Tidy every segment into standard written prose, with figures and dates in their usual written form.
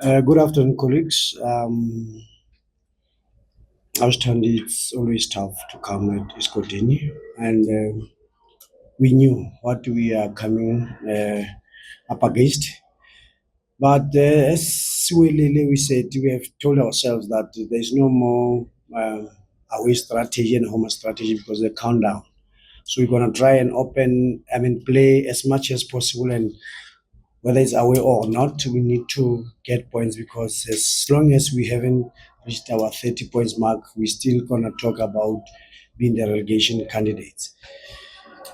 Good afternoon, colleagues. I understand it's always tough to come at Escotini, and we knew what we are coming up against. But as Siwelele, we said, we have told ourselves that there's no more away strategy and home strategy because the countdown. So we're gonna try and play as much as possible, and whether it's away or not, we need to get points because as long as we haven't reached our 30 points mark, we're still going to talk about being the relegation candidates.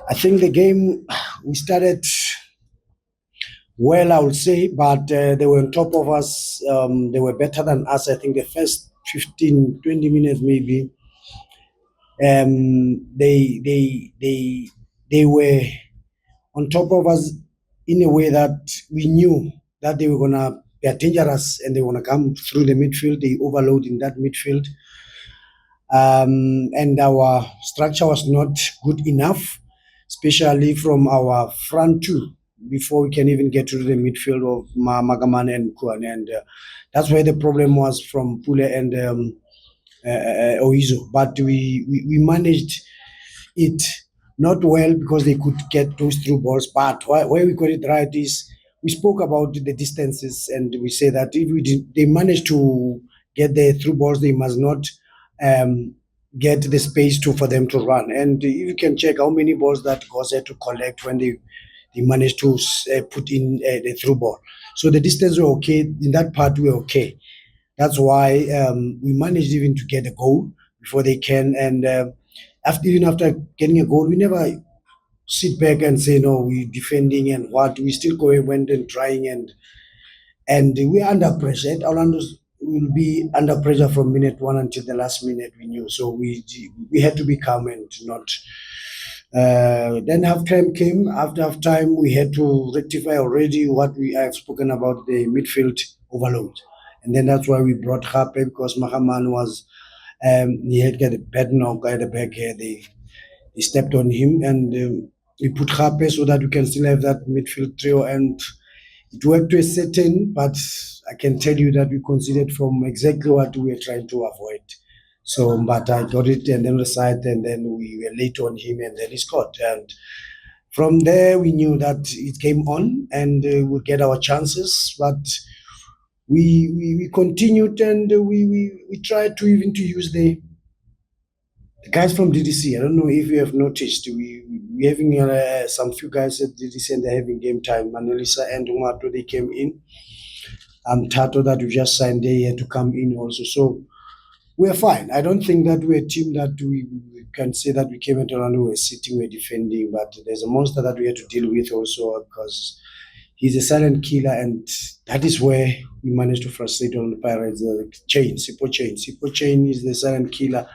I think the game we started well, I would say, but they were on top of us. They were better than us. I think the first 15, 20 minutes maybe. They were on top of us in a way that we knew that they were gonna be dangerous and they wanna come through the midfield. They overload in that midfield, and our structure was not good enough, especially from our front two. Before we can even get to the midfield of Magaman and Kuane, and that's where the problem was from Pule and Oizo. But we managed it not well because they could get those through balls. But where we got it right is we spoke about the distances and we say that if they manage to get the through balls, they must not um, get the space for them to run. And if you can check how many balls that Goz had to collect when they managed to put in the through ball. So the distance were okay. In that part, we were okay. That's why we managed even to get a goal before they can. And even after getting a goal, we never sit back and say no, we're defending and what. We still go and went and trying and we're under pressure. Orlando will be under pressure from minute one until the last minute. We knew, so we had to be calm and not. Then halftime came. After halftime, we had to rectify already what we have spoken about the midfield overload, and then that's why we brought Hape because Mahaman was he had got a bad knock at the back here. They stepped on him, and we put Hape so that we can still have that midfield trio, and it worked to a certain, but I can tell you that we considered from exactly what we were trying to avoid. So, but I got it and then the side, and then we were late on him, and then he scored. And from there, we knew that it came on, and we'll get our chances. But we continued, and we tried to even to use the guys from DDC. I don't know if you have noticed, we having some few guys at DDC and they're having game time. Manolisa and Umato, they came in. Tato that we just signed, they had to come in also. So we're fine. I don't think that we're a team that we can say that we came at Orlando, we're sitting, we're defending, but there's a monster that we had to deal with also because he's a silent killer, and that is where we managed to frustrate on the Pirates. Sipo Chain. Sipo Chain is the silent killer.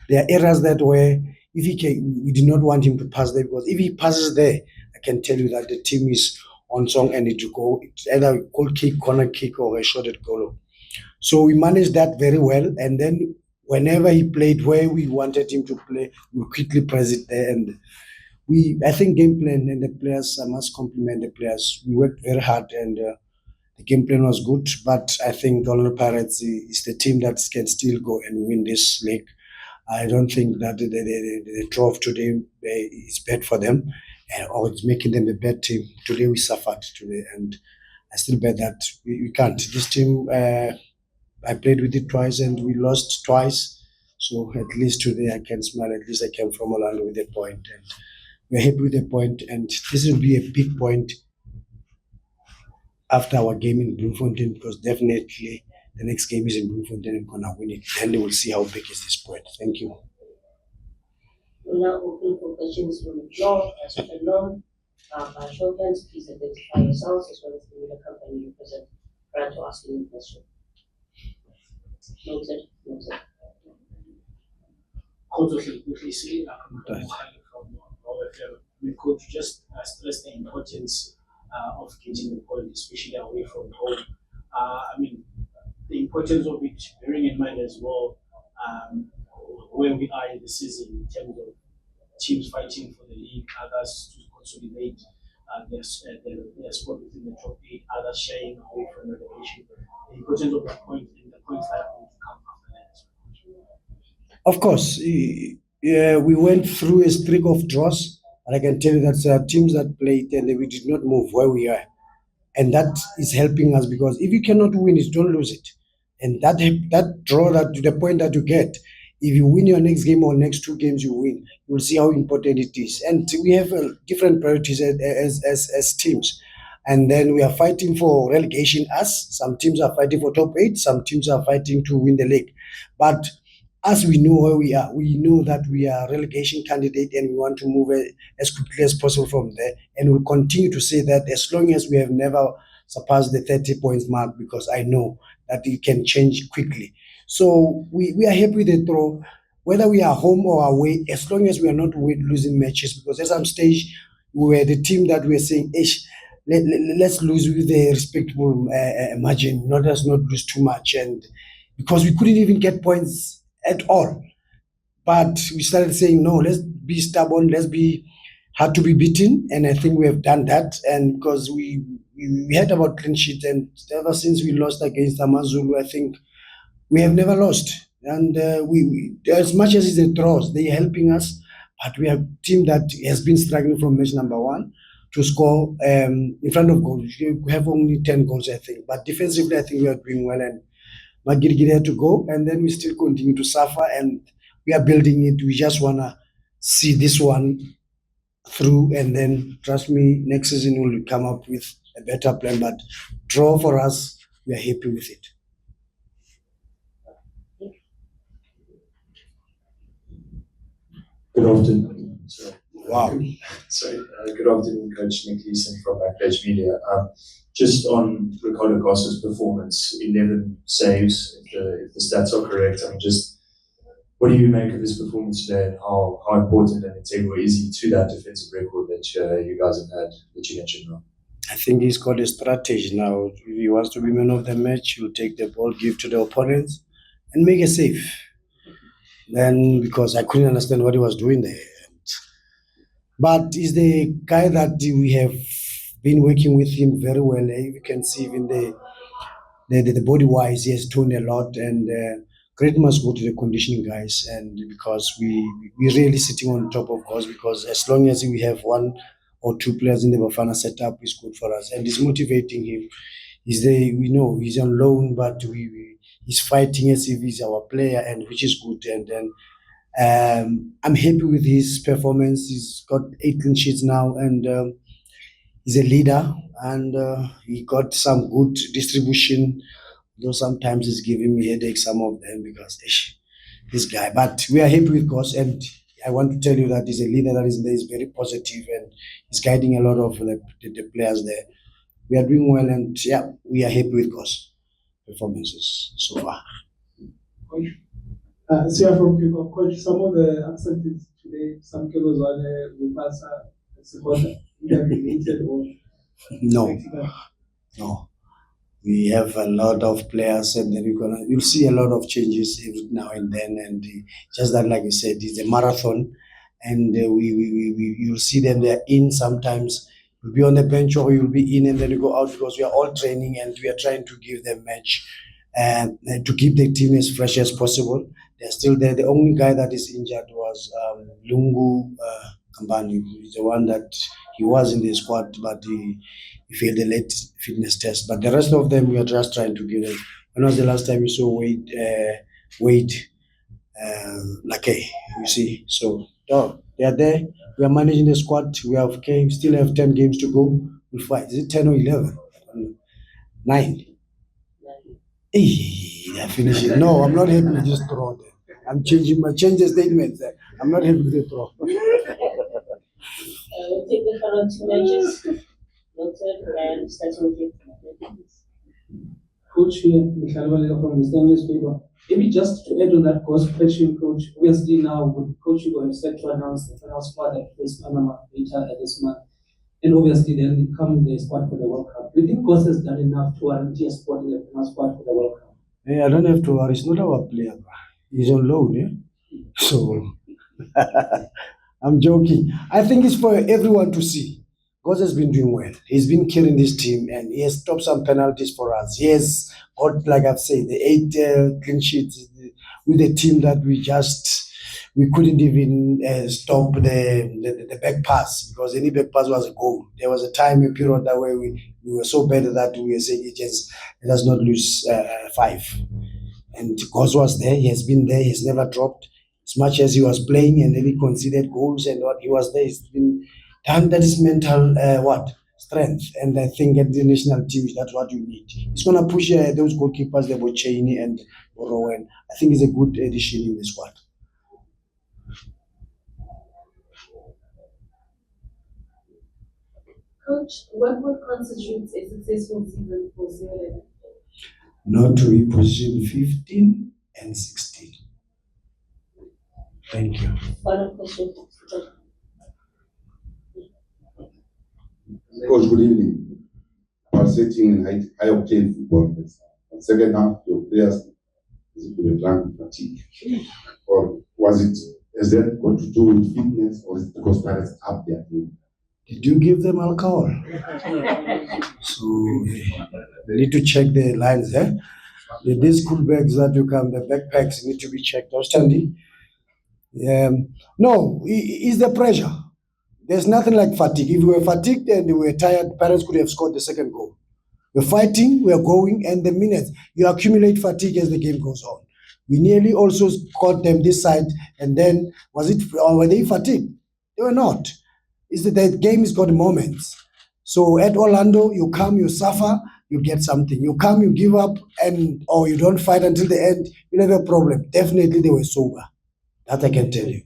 There are areas that where if he can, we did not want him to pass there because if he passes there, I can tell you that the team is on song and it will go. It's either a goal kick, corner kick, or a shot at goal. So we managed that very well. And then whenever he played where we wanted him to play, we quickly press it there. And I think game plan and the players, I must compliment the players. We worked very hard and the game plan was good. But I think Orlando Pirates is the team that can still go and win this league. I don't think that the draw of today is bad for them or it's making them a bad team. Today we suffered today, and I still bet that we can't. This team, I played with it twice and we lost twice. So at least today I can smile. At least I came from Orlando with a point, and we're happy with a point. And this will be a big point after our game in Bloemfontein because definitely the next game is in Bloemfontein and we're gonna win it. Then they will see how big is this point. Thank you. We're now open for questions from the floor. As with the norm, by show of hands, please identify yourselves as well as the media company you present prior to asking the question. Noted. Noted. Quickly say, from OFM, could you just stress the importance of getting the point, especially away from home? The importance of it, bearing in mind as well where we are in the season in terms of teams fighting for the league, others to consolidate their spot within the top eight, others shying away from relegation. the importance of that point and the points that are going to come after that. Of course, yeah, we went through a streak of draws, and I can tell you that there are teams that played and we did not move where we are, and that is helping us because if you cannot win it, don't lose it, and that draw that to the point that you get. If you win your next game or next two games, you win. You'll see how important it is. And we have different priorities as teams. And then we are fighting for relegation. Us, some teams are fighting for top eight. Some teams are fighting to win the league. But as we know where we are, we know that we are relegation candidate and we want to move as quickly as possible from there. And we'll continue to say that as long as we have never surpassed the 30 points mark, because I know that it can change quickly. So we are happy with the draw, whether we are home or away, as long as we are not losing matches. Because at some stage, we were the team that we were saying, Ish, let's lose with a respectable margin, not us not lose too much. And because we couldn't even get points at all. But we started saying, no, let's be stubborn, let's be hard to be beaten. And I think we have done that. And because we had about clean sheet, and ever since we lost against Amazulu, I think we have never lost. And we as much as it's a draws, they're helping us. But we are a team that has been struggling from match number one to score in front of goals. We have only 10 goals, I think. But defensively, I think we are doing well. And Magirigiri had to go, and then we still continue to suffer, and we are building it. We just want to see this one through, and then trust me, next season we'll come up with a better plan. But draw for us, we are happy with it. Good afternoon. Wow. Good afternoon, Coach Nick Leeson from Backpage Media. Just on Ricardo Gossa's performance, 11 saves, if the stats are correct. What do you make of his performance today, and how important and integral is he to that defensive record that you guys have had, that you mentioned now? I think he's got a strategy now. If he wants to be man of the match, he'll take the ball, give to the opponents, and make a save. Then, because I couldn't understand what he was doing there. But he's the guy that we have been working with him very well. You can see even the body wise, he has toned a lot, and credit must go to the conditioning guys. And because we're really sitting on top of goals, because as long as we have one or two players in the Bafana setup, is good for us, and it's motivating him. We know he's on loan, but he's fighting as if he's our player, and which is good. And then I'm happy with his performance. He's got 8 clean sheets now, and he's a leader, and he got some good distribution, though sometimes it's giving me headaches, some of them, because this guy. But we are happy with Goss, and I want to tell you that he's a leader that is there, is very positive, and he's guiding a lot of the players there. We are doing well, and yeah, we are happy with Goss performances so far. Sia from Cuba, Coach, some of the absentees today, some cables on Mufasa, Sekota, related or No. We have a lot of players, and then you'll see a lot of changes every now and then. And just that, like you said, it's a marathon, and you'll see them. They're in sometimes. You'll be on the bench, or you'll be in, and then you go out, because we are all training and we are trying to give them match and to keep the team as fresh as possible. They're still there. The only guy that is injured was Lungu Kambani. He's the one that he was in the squad, but he failed the late fitness test. But the rest of them, we are just trying to give them. When was the last time you saw Wade Lake? You see, so they are there. We are managing the squad. We have still have 10 games to go. We'll fight. Is it 10 or 11? 9. They're finishing. No, I'm not happy with this throw there. I'm changing the statement there. I'm not happy with the throw. We'll take the current 2 matches. Noted, and starting with Coach here, Michael from the Star newspaper. Maybe just to add on that Goss question, Coach, obviously now with Coach Hugo have set to announce the final squad that plays Panama later this month. And obviously then come the squad for the World Cup. Do you think Goss has done enough to guarantee a spot in the final squad for the World Cup? Hey, I don't have to worry. It's not our player. He's on loan, yeah? So I'm joking. I think it's for everyone to see. God has been doing well. He's been carrying this team and he has stopped some penalties for us. He has got, like I've said, the 8 clean sheets with a team that we couldn't even stop the back pass, because any back pass was a goal. There was a time, a period that where we were so bad that we were saying, agents, let us not lose 5. And God was there. He has been there. He's never dropped. As much as he was playing and then he conceded goals and what he was there, it's been time. That is mental strength. And I think at the national team, that's what you need. He's gonna push those goalkeepers, the Bocchini and Rowan. I think it's a good addition in the squad. Coach, what would constitute a successful season for Siwelele? Not to be position 15 and 16. Thank you. Final question. Coach, good evening. Pulsating and high octane football. Second half, your players were drunk fatigue. Or has that got to do with fitness, or is it because parents up their game? Did you give them alcohol? So they need to check the lines there. These cool bags that you come, the backpacks need to be checked. Outstanding. No, it's the pressure. There's nothing like fatigue. If we were fatigued and we were tired, parents could have scored the second goal. We're fighting, we're going, and the minutes you accumulate fatigue as the game goes on. We nearly also caught them this side, and then were they fatigued? They were not. Is that the game has got moments. So at Orlando, you come, you suffer, you get something. You come, you give up, or you don't fight until the end, you'll have a problem. Definitely they were sober. That I can tell you.